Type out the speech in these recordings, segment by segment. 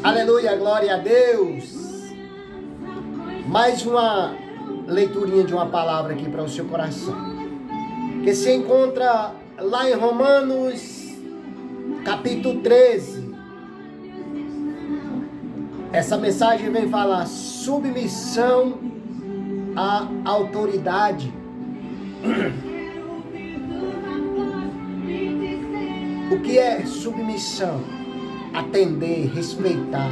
Aleluia, glória a Deus. Mais uma leiturinha de uma palavra aqui para o seu coração, que se encontra lá em Romanos, capítulo 13. Essa mensagem vem falar submissão à autoridade. O que é submissão? Atender, respeitar.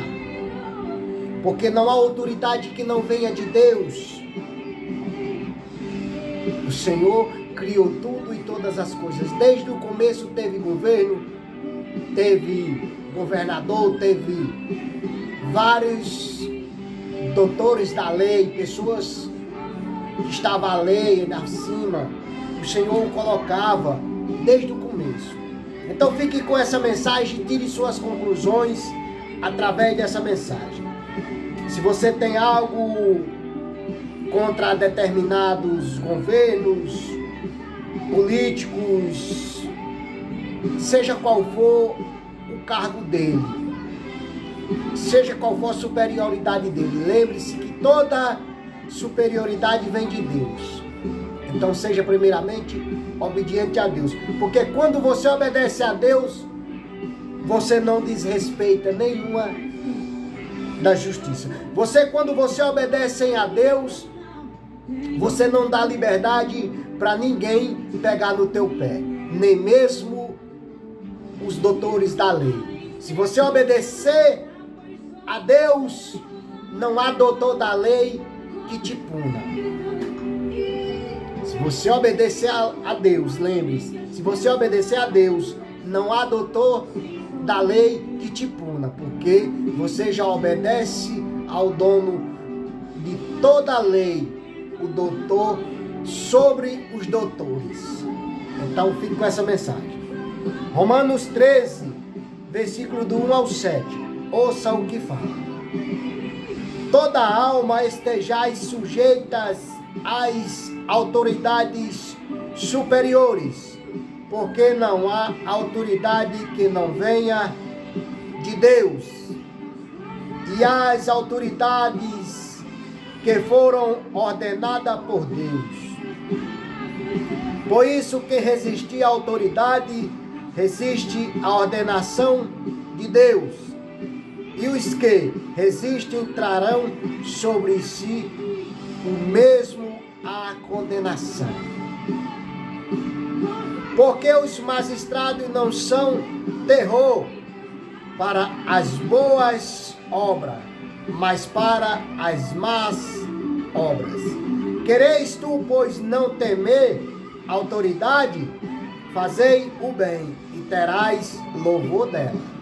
Porque não há autoridade que não venha de Deus. O Senhor criou tudo e todas as coisas. Desde o começo teve governo, teve governador, teve vários doutores da lei, pessoas que estavam à lei, acima. O Senhor o colocava desde o começo. Então fique com essa mensagem e tire suas conclusões através dessa mensagem. Se você tem algo contra determinados governos, políticos, seja qual for o cargo dele, seja qual for a superioridade dele, lembre-se que toda superioridade vem de Deus. Então seja primeiramente obediente a Deus. Porque quando você obedece a Deus, você não desrespeita nenhuma da justiça. Quando você obedece a Deus, você não dá liberdade para ninguém pegar no teu pé. Nem mesmo os doutores da lei. Se você obedecer a Deus, não há doutor da lei que te puna. Se você obedecer a Deus, lembre-se, se você obedecer a Deus, não há doutor da lei que te puna, porque você já obedece ao dono de toda a lei, o doutor sobre os doutores. Então fique com essa mensagem. Romanos 13, versículo do 1 ao 7. Ouça o que fala. Toda alma estejais sujeitas às autoridades superiores, porque não há autoridade que não venha de Deus. E as autoridades que foram ordenadas por Deus. Por isso que resistir à autoridade, resiste à ordenação de Deus. E os que resistem trarão sobre si o mesmo a condenação. Porque os magistrados não são terror para as boas obras, mas para as más obras. Quereis tu, pois, não temer autoridade? Fazei o bem e terás louvor dela.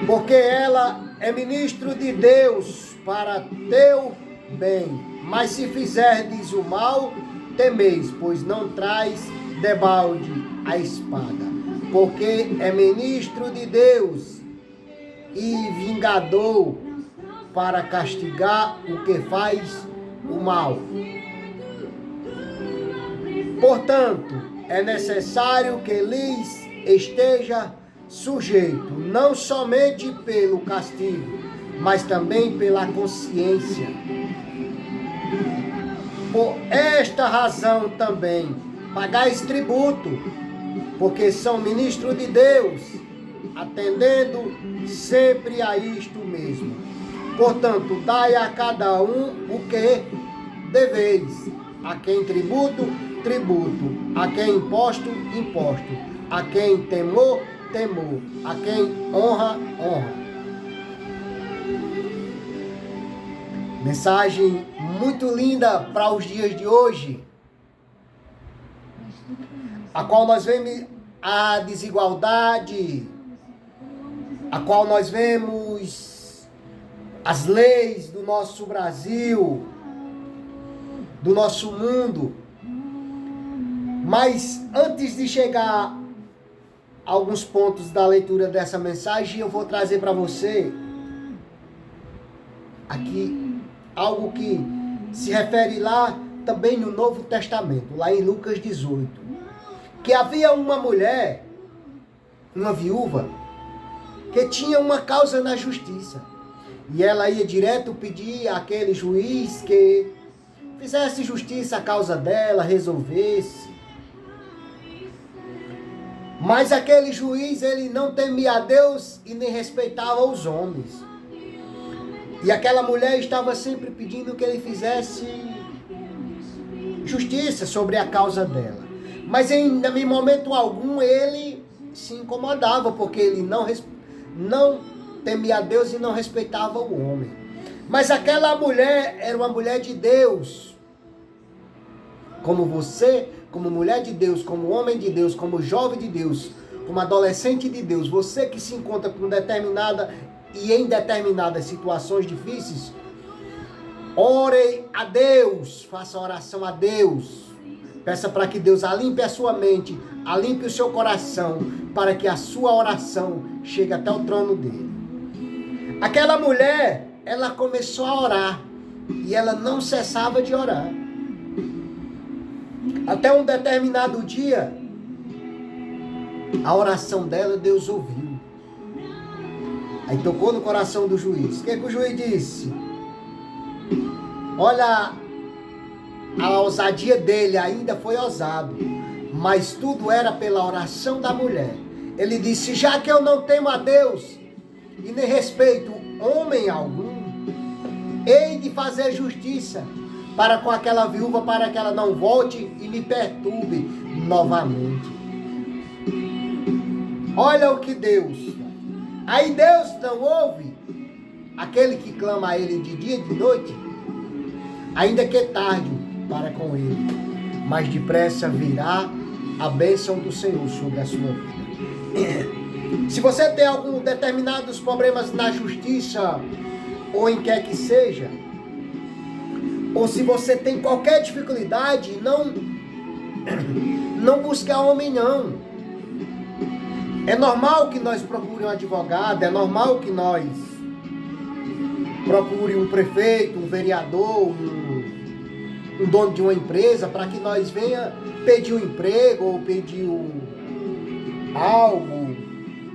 Porque ela é ministro de Deus para teu bem. Mas se fizerdes o mal, temeis, pois não traz debalde a espada. Porque é ministro de Deus e vingador para castigar o que faz o mal. Portanto, é necessário que lhes esteja sujeito, não somente pelo castigo, mas também pela consciência. Por esta razão também pagais tributo, porque são ministros de Deus, atendendo sempre a isto mesmo. Portanto, dai a cada um o que deveis. A quem tributo, tributo. A quem imposto, imposto. A quem temor, temor. A quem honra, honra. Mensagem muito linda para os dias de hoje, a qual nós vemos a desigualdade, a qual nós vemos as leis do nosso Brasil, do nosso mundo. Mas antes de chegar a alguns pontos da leitura dessa mensagem, eu vou trazer para você aqui algo que se refere lá também no Novo Testamento, lá em Lucas 18, que havia uma mulher uma viúva que tinha uma causa na justiça. E ela ia direto pedir àquele juiz que fizesse justiça à causa dela, resolvesse. Mas aquele juiz, ele não temia a Deus e nem respeitava os homens. E aquela mulher estava sempre pedindo que ele fizesse justiça sobre a causa dela. Mas em momento algum ele se incomodava, porque ele não temia a Deus e não respeitava o homem. Mas aquela mulher era uma mulher de Deus. Como você, como mulher de Deus, como homem de Deus, como jovem de Deus, como adolescente de Deus, você que se encontra com determinada e em determinadas situações difíceis, ore a Deus, faça oração a Deus. Peça para que Deus alimpe a sua mente, alimpe o seu coração, para que a sua oração chegue até o trono dele. Aquela mulher, ela começou a orar, e ela não cessava de orar. Até um determinado dia, a oração dela, Deus ouviu. Aí tocou no coração do juiz. O que o juiz disse? Olha, a ousadia dele ainda foi ousado, mas tudo era pela oração da mulher. Ele disse, já que eu não temo a Deus e nem respeito homem algum, hei de fazer justiça para com aquela viúva, para que ela não volte e me perturbe novamente. Olha o que Deus. Aí Deus não ouve aquele que clama a Ele de dia e de noite, ainda que tarde para com Ele, mas depressa virá a bênção do Senhor sobre a sua vida. Se você tem algum determinados problemas na justiça, ou em quer que seja, ou se você tem qualquer dificuldade, não busque a homem não. É normal que nós procuremos um advogado, é normal que nós procuremos um prefeito, um vereador, um dono de uma empresa, para que nós venha pedir um emprego ou pedir algo.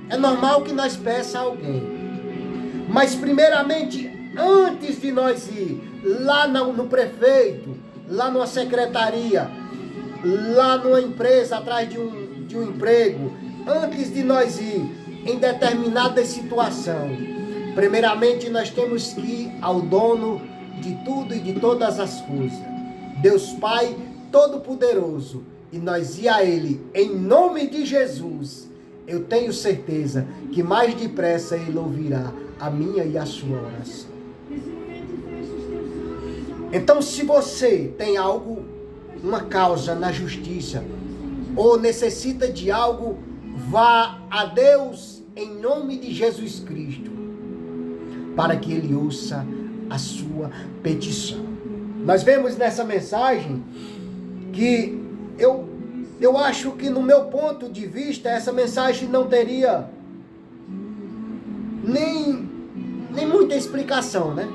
É normal que nós peça a alguém. Mas primeiramente, antes de nós ir lá no prefeito, lá numa secretaria, lá numa empresa atrás de um emprego, antes de nós ir em determinada situação, primeiramente nós temos que ir ao dono de tudo e de todas as coisas, Deus Pai Todo-Poderoso, e nós ir a Ele em nome de Jesus. Eu tenho certeza que mais depressa Ele ouvirá a minha e a sua oração. Então, se você tem algo, uma causa na justiça, ou necessita de algo, vá a Deus em nome de Jesus Cristo, para que Ele ouça a sua petição. Nós vemos nessa mensagem que eu acho que, no meu ponto de vista, essa mensagem não teria nem muita explicação, né?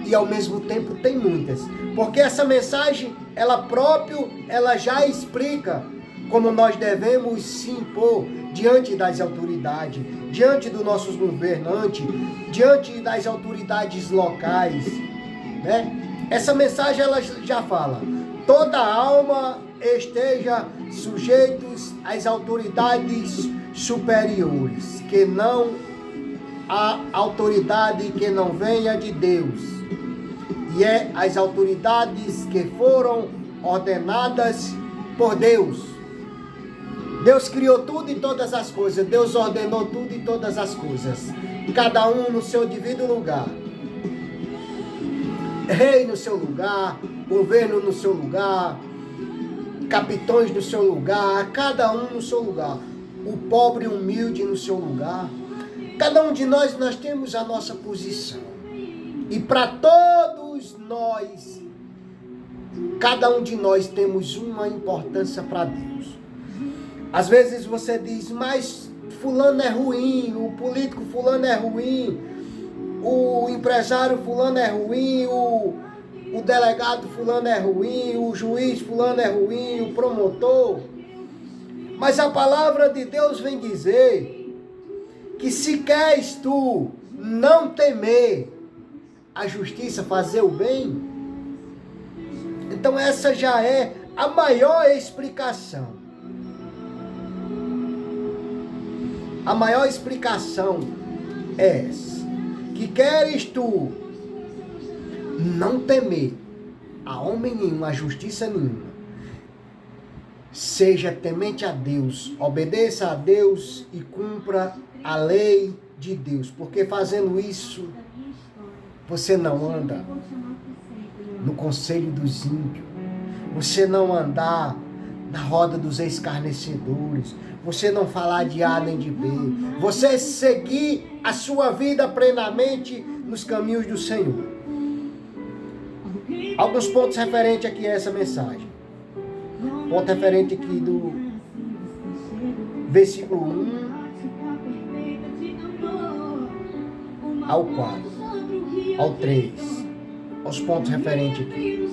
E ao mesmo tempo tem muitas, porque essa mensagem, ela já explica como nós devemos se impor diante das autoridades, diante dos nossos governantes, diante das autoridades locais, né? Essa mensagem, ela já fala, toda alma esteja sujeitos às autoridades superiores, que não há autoridade que não venha de Deus, e é as autoridades que foram ordenadas por Deus. Deus criou tudo e todas as coisas, Deus ordenou tudo e todas as coisas, cada um no seu devido lugar. Rei no seu lugar, governo no seu lugar, capitães no seu lugar, cada um no seu lugar, o pobre e humilde no seu lugar. Cada um de nós temos a nossa posição, e para todos nós, cada um de nós temos uma importância para Deus. Às vezes você diz, mas fulano é ruim, o político fulano é ruim, o empresário fulano é ruim, o delegado fulano é ruim, o juiz fulano é ruim, o promotor. Mas a palavra de Deus vem dizer que se queres tu não temer a justiça, fazer o bem, então essa já é a maior explicação. A maior explicação é essa. Que queres tu não temer a homem nenhum, a justiça nenhuma. Seja temente a Deus, obedeça a Deus e cumpra a lei de Deus. Porque fazendo isso, você não anda no conselho dos ímpios. Você não andar na roda dos escarnecedores. Você não falar de A nem de B. Você seguir a sua vida plenamente nos caminhos do Senhor. Alguns pontos referentes aqui a essa mensagem. Ponto referente aqui do versículo 1 ao 4, ao 3. Aos pontos referentes aqui.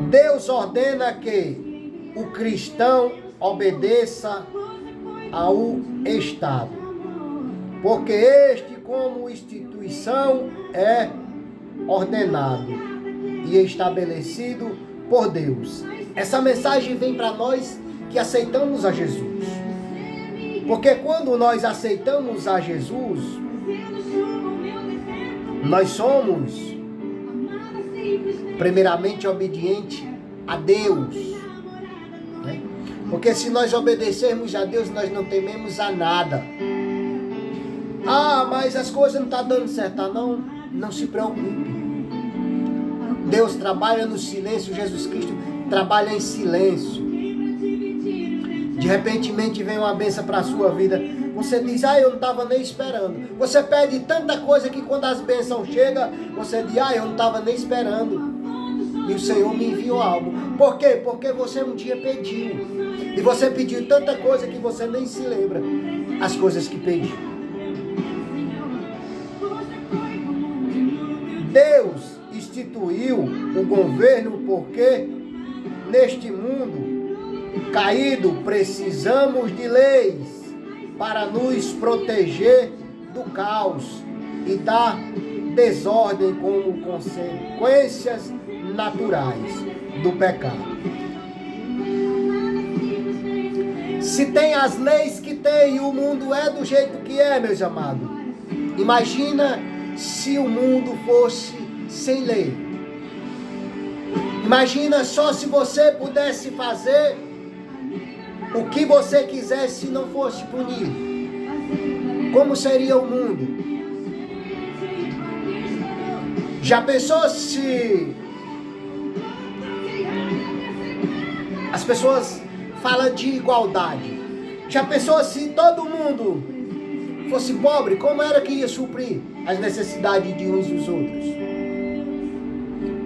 Deus ordena que o cristão obedeça ao Estado, porque este, como instituição, é ordenado e estabelecido por Deus. Essa mensagem vem para nós que aceitamos a Jesus. Porque quando nós aceitamos a Jesus, nós somos primeiramente obedientes a Deus. Né? Porque se nós obedecermos a Deus, nós não tememos a nada. Ah, mas as coisas não estão dando certo. Não, não se preocupe. Deus trabalha no silêncio, Jesus Cristo trabalha em silêncio. De repentemente vem uma bênção para a sua vida. Você diz, eu não estava nem esperando. Você pede tanta coisa que quando as bênçãos chegam, você diz, eu não estava nem esperando. E o Senhor me enviou algo. Por quê? Porque você um dia pediu. E você pediu tanta coisa que você nem se lembra as coisas que pediu. Deus instituiu o governo porque neste mundo caído precisamos de leis para nos proteger do caos e da desordem como consequências naturais do pecado. Se tem as leis que tem e o mundo é do jeito que é, meus amados, imagina se o mundo fosse sem lei. Imagina só se você pudesse fazer o que você quisesse e não fosse punido. Como seria o mundo? Já pensou se as pessoas falam de igualdade? Já pensou se todo mundo fosse pobre? Como era que ia suprir as necessidades de uns e dos outros?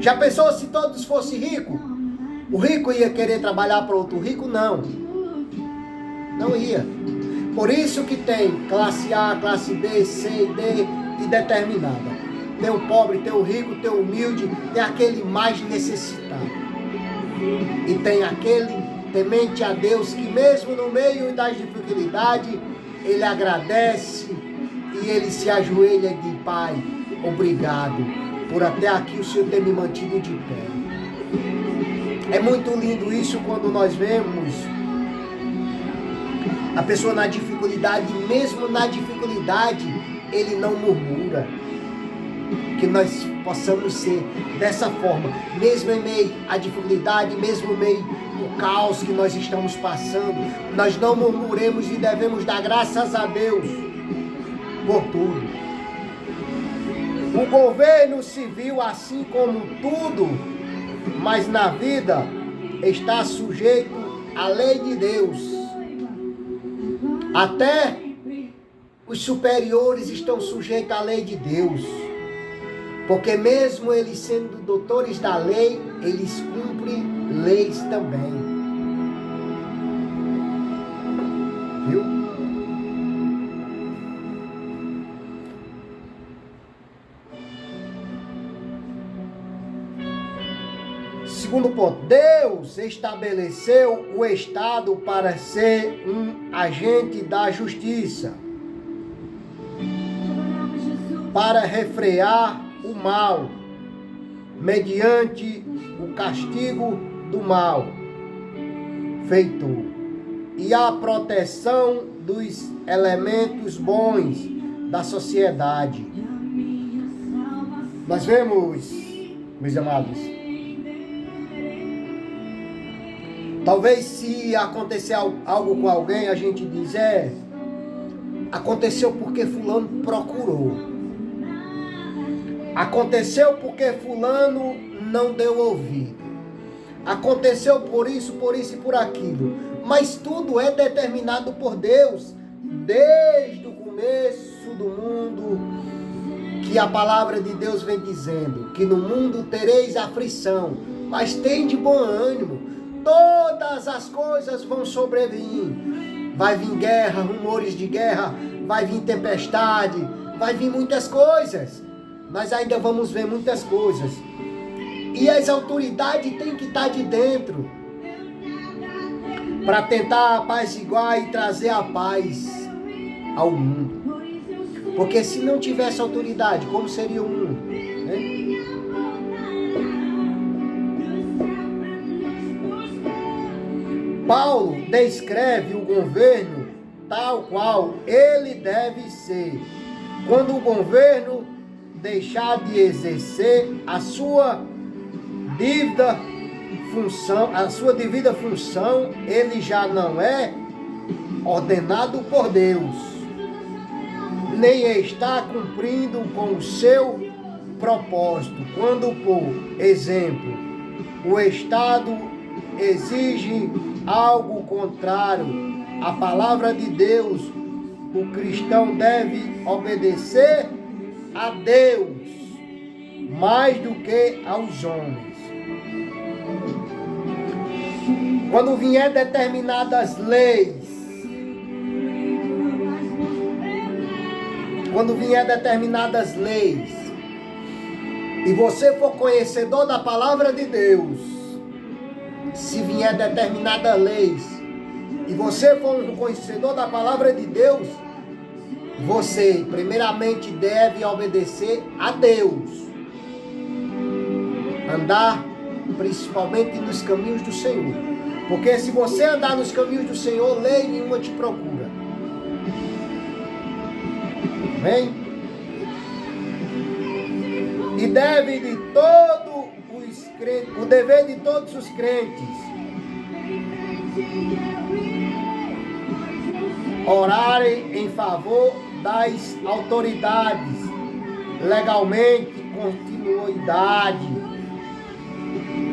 Já pensou se todos fossem ricos? O rico ia querer trabalhar para outro rico? Não. Não ia. Por isso que tem classe A, classe B, C, D e determinada. Tem o pobre, tem o rico, tem o humilde, tem aquele mais necessitado. E tem aquele temente a Deus que mesmo no meio das dificuldades, ele agradece e ele se ajoelha e diz, Pai, obrigado por até aqui o Senhor ter me mantido de pé. É muito lindo isso quando nós vemos a pessoa na dificuldade, mesmo na dificuldade, ele não murmura. Que nós possamos ser dessa forma, mesmo em meio à dificuldade, mesmo em meio ao caos que nós estamos passando, nós não murmuremos e devemos dar graças a Deus por tudo. O governo civil, assim como tudo, mas na vida, está sujeito à lei de Deus. Até os superiores estão sujeitos à lei de Deus. Porque mesmo eles sendo doutores da lei, eles cumprem leis também. Viu? Segundo ponto. Deus estabeleceu o Estado para ser um agente da justiça, para refrear o mal, mediante o castigo do mal feito e a proteção dos elementos bons da sociedade. Nós vemos, meus amados, talvez se acontecer algo com alguém, a gente diz, aconteceu porque fulano procurou. Aconteceu porque fulano não deu ouvido. Aconteceu por isso e por aquilo. Mas tudo é determinado por Deus, desde o começo do mundo, que a palavra de Deus vem dizendo, que no mundo tereis aflição, mas tende bom ânimo, todas as coisas vão sobrevir. Vai vir guerra, rumores de guerra, vai vir tempestade, vai vir muitas coisas. Nós ainda vamos ver muitas coisas. E as autoridades têm que estar de dentro para tentar apaziguar e trazer a paz ao mundo. Porque se não tivesse autoridade, como seria o mundo? Né? Paulo descreve o governo tal qual ele deve ser. Quando o governo deixar de exercer a sua devida função, ele já não é ordenado por Deus, nem está cumprindo com o seu propósito. Quando, por exemplo, o Estado exige algo contrário à palavra de Deus, o cristão deve obedecer a Deus mais do que aos homens. Quando vier determinadas leis, e você for conhecedor da palavra de Deus, se vier determinadas leis, e você for um conhecedor da palavra de Deus, você primeiramente deve obedecer a Deus, andar principalmente nos caminhos do Senhor, porque se você andar nos caminhos do Senhor, lei nenhuma te procura. Amém? E o dever de todos os crentes orarem em favor das autoridades, legalmente, continuidade.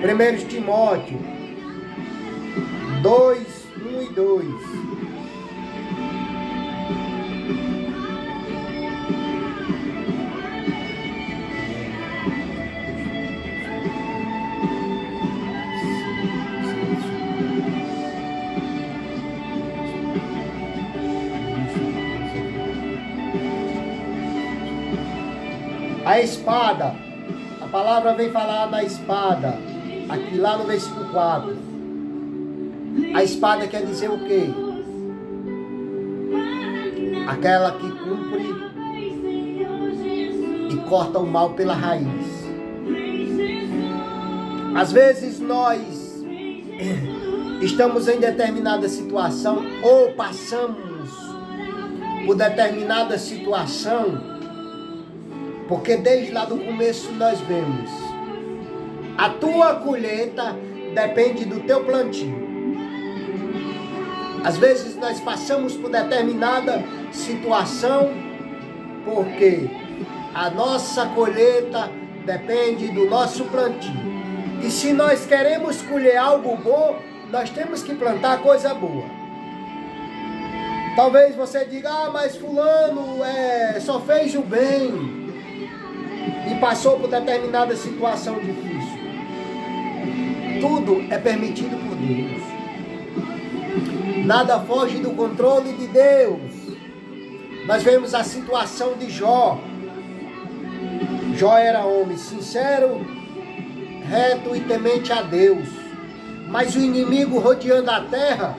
1 Timóteo 2, 1 e 2. A espada, a palavra vem falar na espada, aqui lá no versículo 4. A espada quer dizer o quê? Aquela que cumpre e corta o mal pela raiz. Às vezes nós estamos em determinada situação ou passamos por determinada situação, porque desde lá do começo nós vemos, a tua colheita depende do teu plantio. Às vezes nós passamos por determinada situação, porque a nossa colheita depende do nosso plantio. E se nós queremos colher algo bom, nós temos que plantar coisa boa. Talvez você diga, mas fulano só fez o bem e passou por determinada situação difícil. Tudo é permitido por Deus. Nada foge do controle de Deus. Nós vemos a situação de Jó. Jó era homem sincero, reto e temente a Deus. Mas o inimigo rodeando a terra,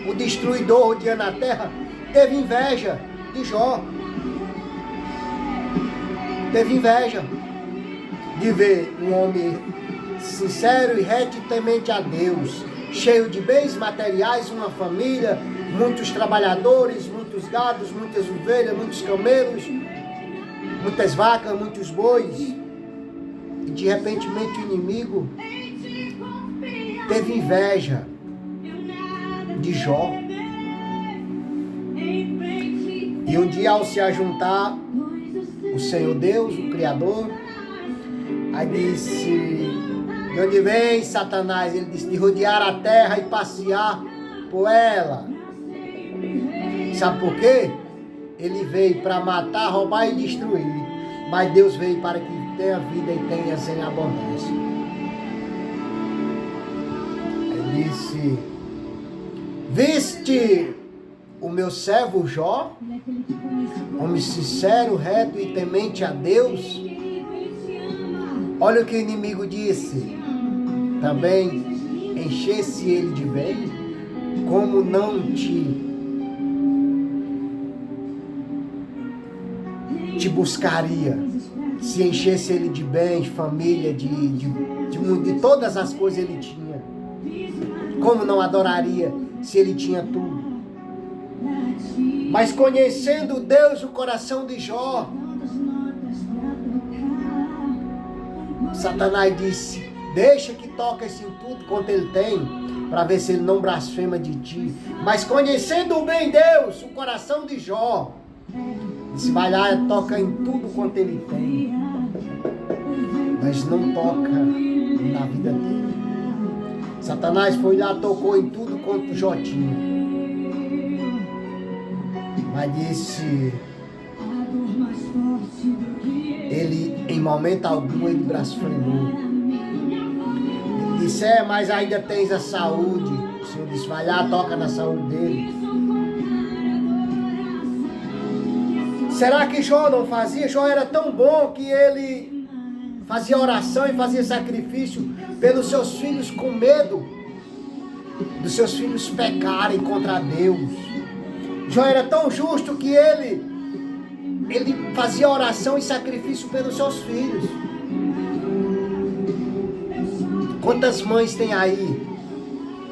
o destruidor rodeando a terra, teve inveja de Jó. Teve inveja de ver um homem sincero e reto e temente a Deus, cheio de bens materiais, uma família, muitos trabalhadores, muitos gados, muitas ovelhas, muitos camelos, muitas vacas, muitos bois. E de repente o inimigo teve inveja de Jó. E um dia, ao se ajuntar o Senhor Deus, o Criador, aí disse: de onde vem Satanás? Ele disse: de rodear a terra e passear por ela. Sabe por quê? Ele veio para matar, roubar e destruir. Mas Deus veio para que tenha vida e tenha em abundância. Ele disse: viste o meu servo Jó, homem sincero, reto e temente a Deus. Olha o que o inimigo disse. Também enchesse ele de bem, como não te buscaria, se enchesse ele de bem, de família, de todas as coisas ele tinha. Como não adoraria se ele tinha tudo? Mas conhecendo Deus o coração de Jó, Satanás disse: deixa que toque em tudo quanto ele tem, para ver se ele não blasfema de ti. Mas conhecendo bem Deus, o coração de Jó, disse: vai lá e toca em tudo quanto ele tem, mas não toca na vida dele. Satanás foi lá, tocou em tudo quanto Jó tinha. Mas disse, ele, em momento algum, ele blasfemou. Ele disse: mas ainda tens a saúde. O Senhor disse: vai lá, toca na saúde dele. Será que Jó não fazia? Jó era tão bom que ele fazia oração e fazia sacrifício pelos seus filhos, com medo dos seus filhos pecarem contra Deus. Jó era tão justo que ele fazia oração e sacrifício pelos seus filhos. Quantas mães tem aí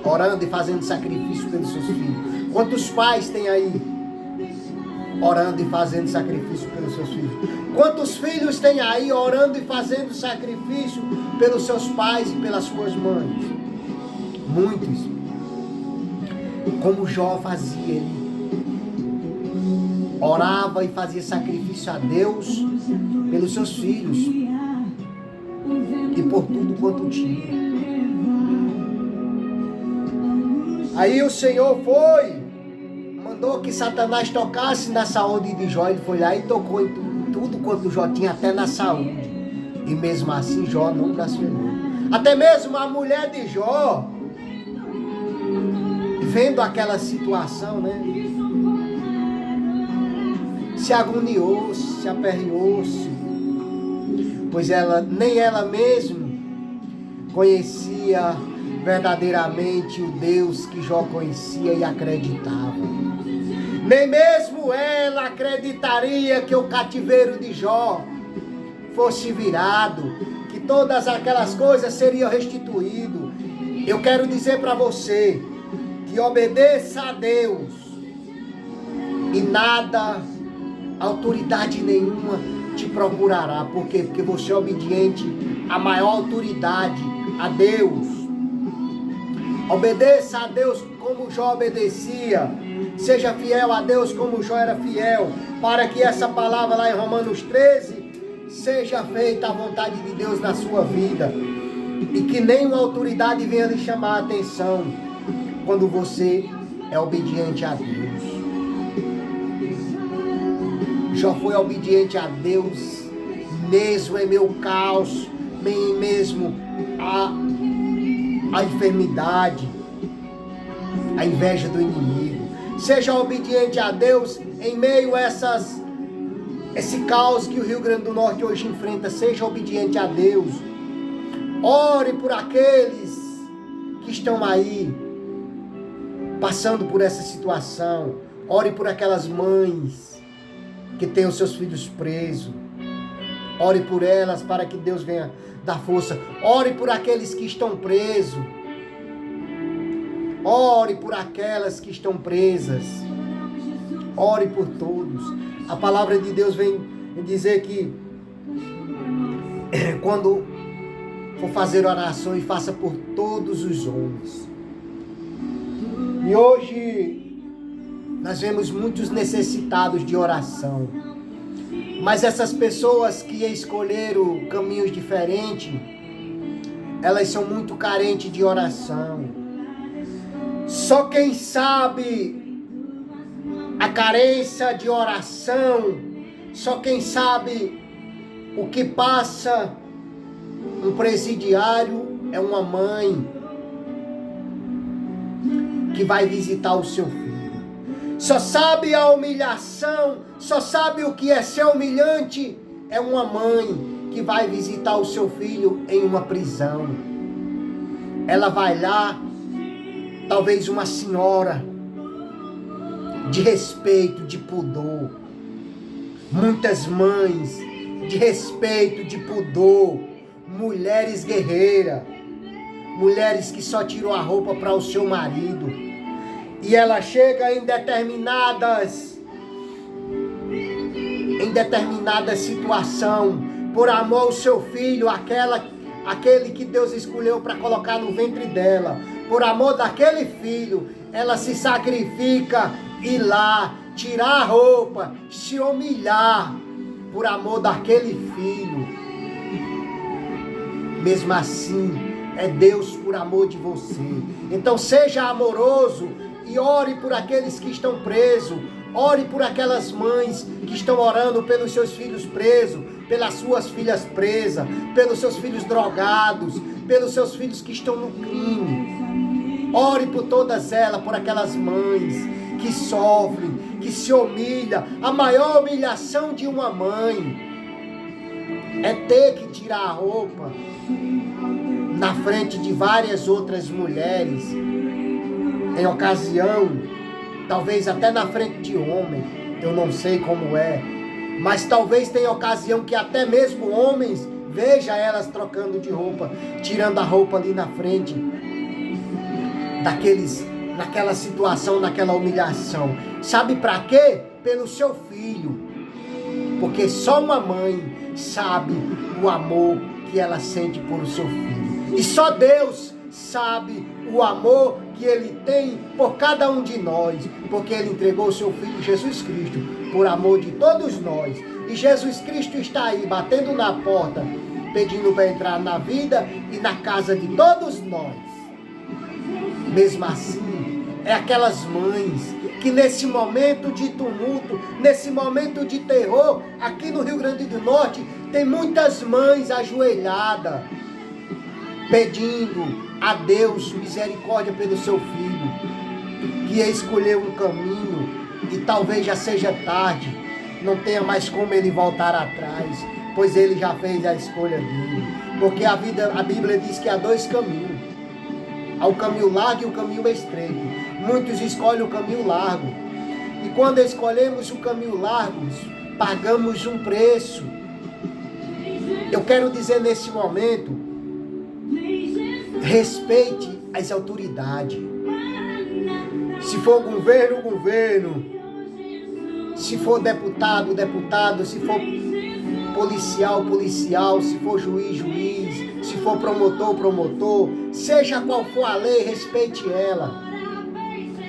orando e fazendo sacrifício pelos seus filhos? Quantos pais tem aí orando e fazendo sacrifício pelos seus filhos? Quantos filhos tem aí orando e fazendo sacrifício pelos seus pais e pelas suas mães? Muitos. Como Jó fazia, ele orava e fazia sacrifício a Deus pelos seus filhos e por tudo quanto tinha. Aí o Senhor mandou que Satanás tocasse na saúde de Jó. Ele foi lá e tocou em tudo quanto Jó tinha, até na saúde. E mesmo assim Jó não blasfemou. Até mesmo a mulher de Jó, vendo aquela situação, né, se agoniou, se aperreou-se, pois nem ela mesma conhecia verdadeiramente o Deus que Jó conhecia e acreditava. Nem mesmo ela acreditaria que o cativeiro de Jó fosse virado, que todas aquelas coisas seriam restituídas. Eu quero dizer para você que obedeça a Deus e nada, autoridade nenhuma te procurará. Por quê? Porque você é obediente à maior autoridade, a Deus. Obedeça a Deus como Jó obedecia. Seja fiel a Deus como Jó era fiel, para que essa palavra lá em Romanos 13 seja feita a vontade de Deus na sua vida. E que nenhuma autoridade venha lhe chamar a atenção quando você é obediente a Deus. Jó foi obediente a Deus, mesmo em meu caos, mesmo a enfermidade, a inveja do inimigo. Seja obediente a Deus em meio a esse caos que o Rio Grande do Norte hoje enfrenta. Seja obediente a Deus, Ore por aqueles que estão aí, passando por essa situação. Ore por aquelas mães que têm os seus filhos presos. Ore por elas para que Deus venha dar força. Ore por aqueles que estão presos. Ore por aquelas que estão presas. Ore por todos. A palavra de Deus vem dizer que quando for fazer orações, faça por todos os homens. E hoje nós vemos muitos necessitados de oração. Mas essas pessoas que escolheram caminhos diferentes, elas são muito carentes de oração. Só quem sabe a carência de oração, só quem sabe o que passa um presidiário é uma mãe que vai visitar o seu filho. Só sabe a humilhação, só sabe o que é ser humilhante, é uma mãe que vai visitar o seu filho em uma prisão. Ela vai lá, talvez uma senhora de respeito, de pudor. Muitas mães de respeito, de pudor, mulheres guerreiras, mulheres que só tiram a roupa para o seu marido. E ela chega em determinadas situações, por amor ao seu filho, aquele que Deus escolheu para colocar no ventre dela. Por amor daquele filho, ela se sacrifica, ir lá, tirar a roupa, se humilhar, por amor daquele filho. Mesmo assim, é Deus por amor de você. Então seja amoroso e ore por aqueles que estão presos. Ore por aquelas mães que estão orando pelos seus filhos presos, pelas suas filhas presas, pelos seus filhos drogados, pelos seus filhos que estão no crime. Ore por todas elas, por aquelas mães que sofrem, que se humilham. A maior humilhação de uma mãe é ter que tirar a roupa na frente de várias outras mulheres, em ocasião, talvez até na frente de homem, eu não sei como é, mas talvez tenha ocasião que até mesmo homens veja elas trocando de roupa, tirando a roupa ali na frente naquela situação, naquela humilhação. Sabe para quê? Pelo seu filho, porque só uma mãe sabe o amor que ela sente por o seu filho, e só Deus sabe o amor que Ele tem por cada um de nós, porque Ele entregou o seu Filho Jesus Cristo por amor de todos nós. E Jesus Cristo está aí batendo na porta, pedindo para entrar na vida e na casa de todos nós. Mesmo assim, é aquelas mães que nesse momento de tumulto, nesse momento de terror, aqui no Rio Grande do Norte, tem muitas mães ajoelhadas, pedindo a Deus misericórdia pelo seu filho, que escolheu um caminho e talvez já seja tarde, não tenha mais como ele voltar atrás, pois ele já fez a escolha dele. Porque a Bíblia diz que há dois caminhos, há o caminho largo e o caminho estreito. Muitos escolhem o caminho largo, e quando escolhemos o caminho largo, pagamos um preço. Eu quero dizer nesse momento, respeite as autoridades. Se for governo, governo. Se for deputado, deputado. Se for policial, policial. Se for juiz, juiz. Se for promotor, promotor. Seja qual for a lei, respeite ela.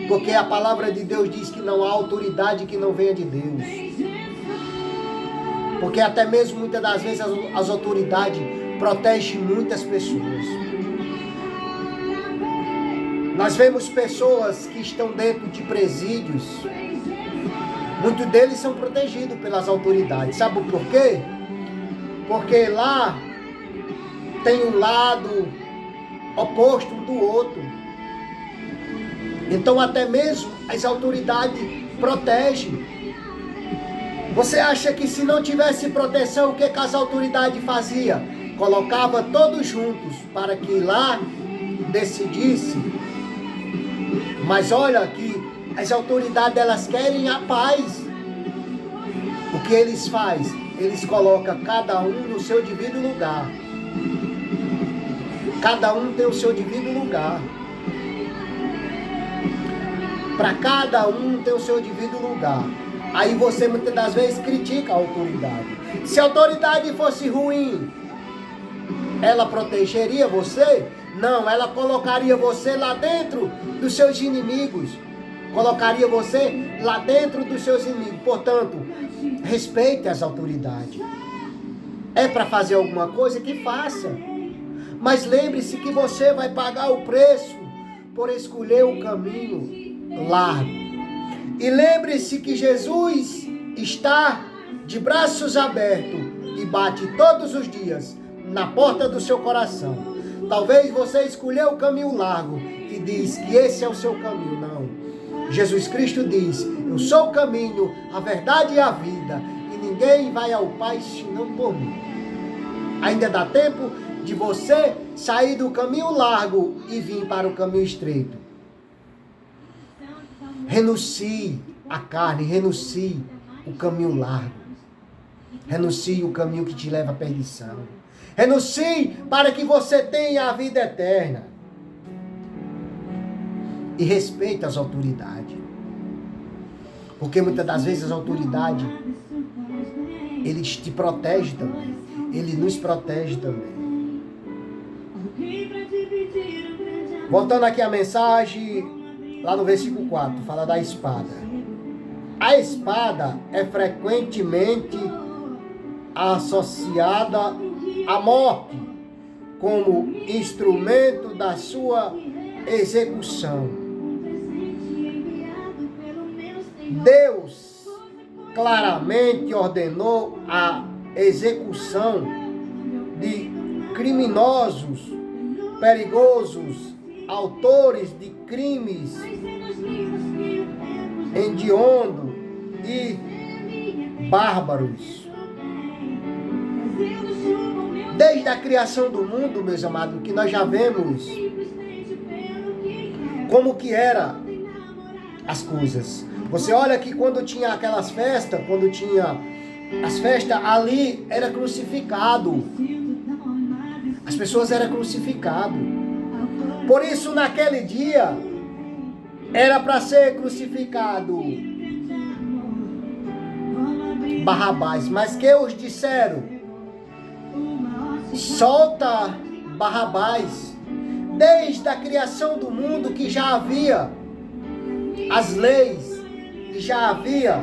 Porque a palavra de Deus diz que não há autoridade que não venha de Deus. Porque até mesmo muitas das vezes as autoridades protegem muitas pessoas. Nós vemos pessoas que estão dentro de presídios, muitos deles são protegidos pelas autoridades. Sabe por quê? Porque lá tem um lado oposto do outro. Então até mesmo as autoridades protegem. Você acha que se não tivesse proteção, o que as autoridades faziam? colocava todos juntos para que lá decidisse. Mas olha que as autoridades, elas querem a paz. O que eles fazem? Eles colocam cada um no seu devido lugar. Cada um tem o seu devido lugar. Para cada um tem o seu devido lugar. Aí você muitas das vezes critica a autoridade. Se a autoridade fosse ruim, ela protegeria você? Não, ela colocaria você lá dentro dos seus inimigos. Colocaria você lá dentro dos seus inimigos. Portanto, respeite as autoridades. É para fazer alguma coisa que faça. Mas lembre-se que você vai pagar o preço por escolher o caminho largo. E lembre-se que Jesus está de braços abertos e bate todos os dias na porta do seu coração. Talvez você escolheu o caminho largo e diz que esse é o seu caminho. Não. Jesus Cristo diz: eu sou o caminho, a verdade e a vida, e ninguém vai ao Pai senão por mim. Ainda dá tempo de você sair do caminho largo e vir para o caminho estreito. Renuncie a carne, renuncie o caminho largo. Renuncie o caminho que te leva à perdição. Renuncie para que você tenha a vida eterna. E respeite as autoridades. Porque muitas das vezes as autoridades, eles te protegem também. Ele nos protege também. Voltando aqui a mensagem, lá no versículo 4, fala da espada. A espada é frequentemente associada à morte como instrumento da sua execução. Deus claramente ordenou a execução de criminosos, perigosos, autores de crimes hediondos e bárbaros. Desde a criação do mundo, meus amados, que nós já vemos como que era as coisas. Você olha que quando tinha aquelas festas, quando tinha as festas, ali era crucificado. As pessoas eram crucificadas. Por isso, naquele dia, era para ser crucificado Barrabás. Mas que os disseram? Solta Barrabás. Desde a criação do mundo que já havia as leis, já havia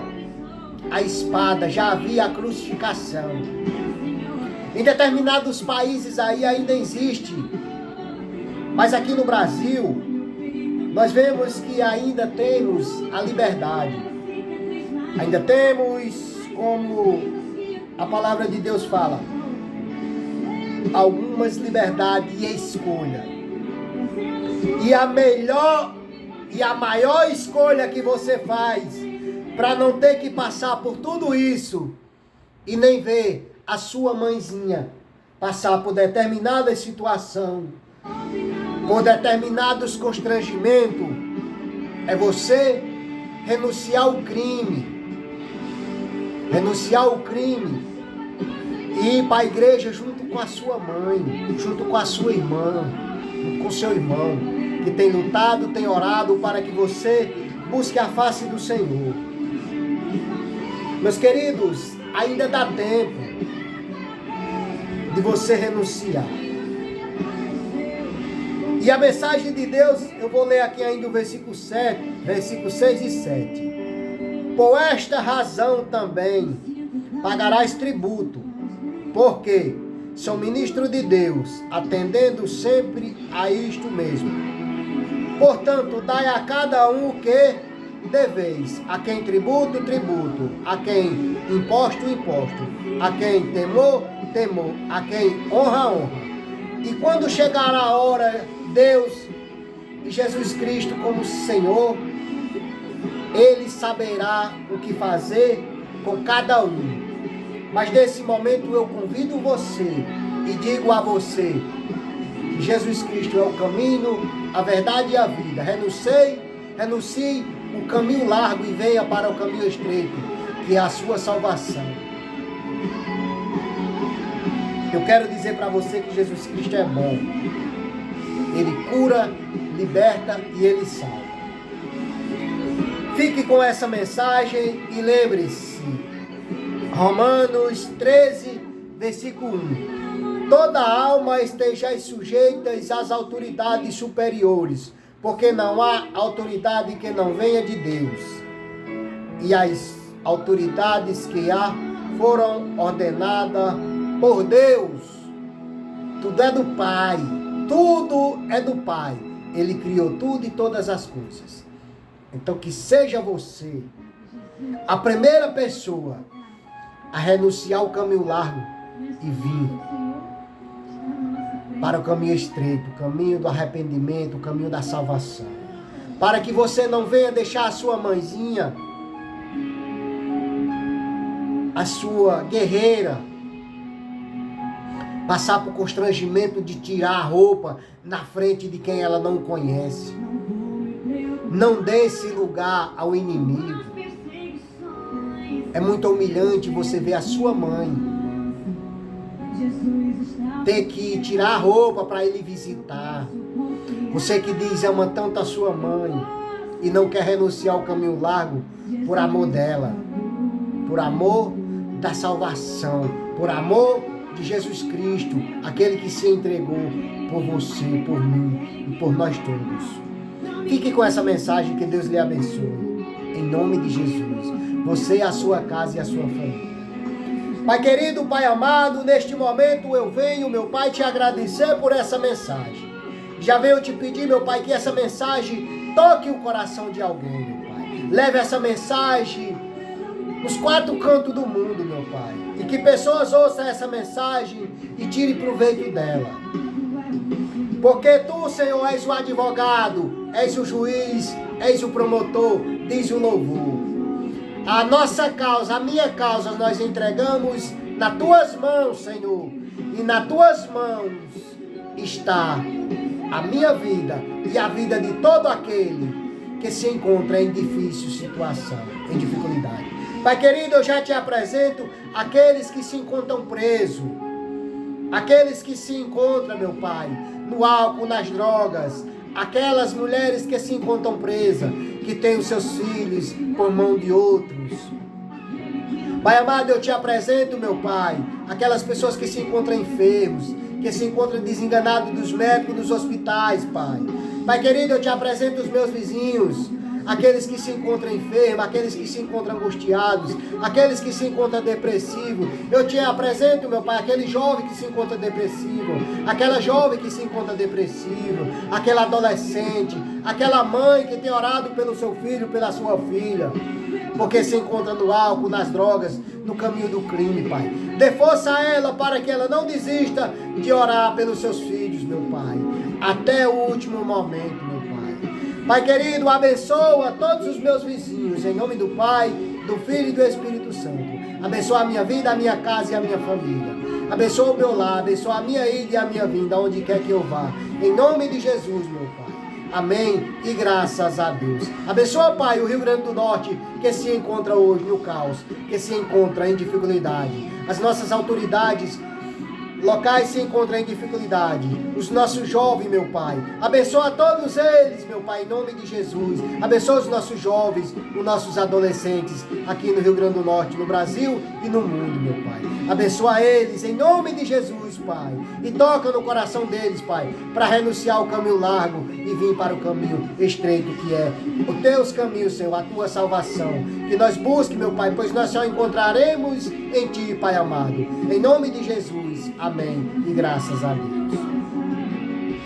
a espada, já havia a crucificação. Em determinados países aí ainda existe, mas aqui no Brasil nós vemos que ainda temos a liberdade. Ainda temos, como a palavra de Deus fala, algumas liberdades e escolha. E a melhor e a maior escolha que você faz para não ter que passar por tudo isso e nem ver a sua mãezinha passar por determinada situação, por determinados constrangimentos, é você renunciar ao crime. Renunciar ao crime e ir para a igreja junto com a sua mãe, junto com a sua irmã, junto com o seu irmão, que tem lutado, tem orado para que você busque a face do Senhor. Meus queridos, ainda dá tempo de você renunciar. E a mensagem de Deus, eu vou ler aqui ainda o versículo 7, versículos 6 e 7. Por esta razão também pagarás tributo, porque sou ministro de Deus, atendendo sempre a isto mesmo. Portanto, dai a cada um o que deveis, a quem tributo, tributo, a quem imposto, imposto, a quem temor, temor, a quem honra, honra. E quando chegar a hora, Deus e Jesus Cristo como Senhor, Ele saberá o que fazer com cada um. Mas nesse momento eu convido você E digo a você que Jesus Cristo é o caminho, a verdade e a vida. Renuncie o caminho largo e venha para o caminho estreito, que é a sua salvação. Eu quero dizer para você que Jesus Cristo é bom. Ele cura, liberta e Ele salva. Fique com essa mensagem e lembre-se, Romanos 13, versículo 1. Toda alma estejais sujeitas às autoridades superiores, porque não há autoridade que não venha de Deus. E as autoridades que há foram ordenadas por Deus. Tudo é do Pai. Tudo é do Pai. Ele criou tudo e todas as coisas. Então que seja você a primeira pessoa a renunciar ao caminho largo e vir para o caminho estreito, o caminho do arrependimento, o caminho da salvação. Para que você não venha deixar a sua mãezinha, a sua guerreira, passar por constrangimento de tirar a roupa na frente de quem ela não conhece. Não dê esse lugar ao inimigo. É muito humilhante você ver a sua mãe ter que tirar a roupa para ele visitar. Você que diz ama tanto a sua mãe e não quer renunciar ao caminho largo por amor dela, por amor da salvação, por amor de Jesus Cristo, aquele que se entregou por você, por mim e por nós todos. Fique com essa mensagem, que Deus lhe abençoe. Em nome de Jesus. Você, a sua casa e a sua família. Pai querido, Pai amado, neste momento eu venho, meu Pai, te agradecer por essa mensagem. Já venho te pedir, meu Pai, que essa mensagem toque o coração de alguém, meu Pai. Leve essa mensagem nos 4 cantos do mundo, meu Pai. E que pessoas ouçam essa mensagem e tirem proveito dela. Porque tu, Senhor, és o advogado, és o juiz, és o promotor, diz o louvor. A nossa causa, a minha causa, nós entregamos nas tuas mãos, Senhor. E nas tuas mãos está a minha vida e a vida de todo aquele que se encontra em difícil situação, em dificuldade. Pai querido, eu já te apresento aqueles que se encontram presos. Aqueles que se encontram, meu Pai, no álcool, nas drogas. Aquelas mulheres que se encontram presas, que têm os seus filhos por mão de outros. Pai amado, eu te apresento, meu Pai, aquelas pessoas que se encontram enfermos, que se encontram desenganados dos médicos, dos hospitais, Pai. Pai querido, eu te apresento os meus vizinhos, aqueles que se encontram enfermos, aqueles que se encontram angustiados, aqueles que se encontram depressivos. Eu te apresento, meu Pai, aquele jovem que se encontra depressivo, aquela jovem que se encontra depressiva, aquela adolescente, aquela mãe que tem orado pelo seu filho, pela sua filha, porque se encontra no álcool, nas drogas, no caminho do crime, Pai. Dê força a ela para que ela não desista de orar pelos seus filhos, meu Pai, até o último momento, meu Pai. Pai querido, abençoa todos os meus vizinhos, em nome do Pai, do Filho e do Espírito Santo. Abençoa a minha vida, a minha casa e a minha família. Abençoa o meu lar, abençoa a minha ida e a minha vinda, onde quer que eu vá. Em nome de Jesus, meu Pai. Amém e graças a Deus. Abençoa, Pai, o Rio Grande do Norte, que se encontra hoje no caos, que se encontra em dificuldade. As nossas autoridades locais se encontram em dificuldade. Os nossos jovens, meu Pai. Abençoa todos eles, meu Pai, em nome de Jesus. Abençoa os nossos jovens, os nossos adolescentes, aqui no Rio Grande do Norte, no Brasil e no mundo, meu Pai. Abençoa eles, em nome de Jesus, Pai. E toca no coração deles, Pai, para renunciar ao caminho largo e vir para o caminho estreito, que é os teus caminhos, Senhor, a tua salvação. Que nós busquemos, meu Pai, pois nós só encontraremos em Ti, Pai amado. Em nome de Jesus. Amém. E graças a Deus.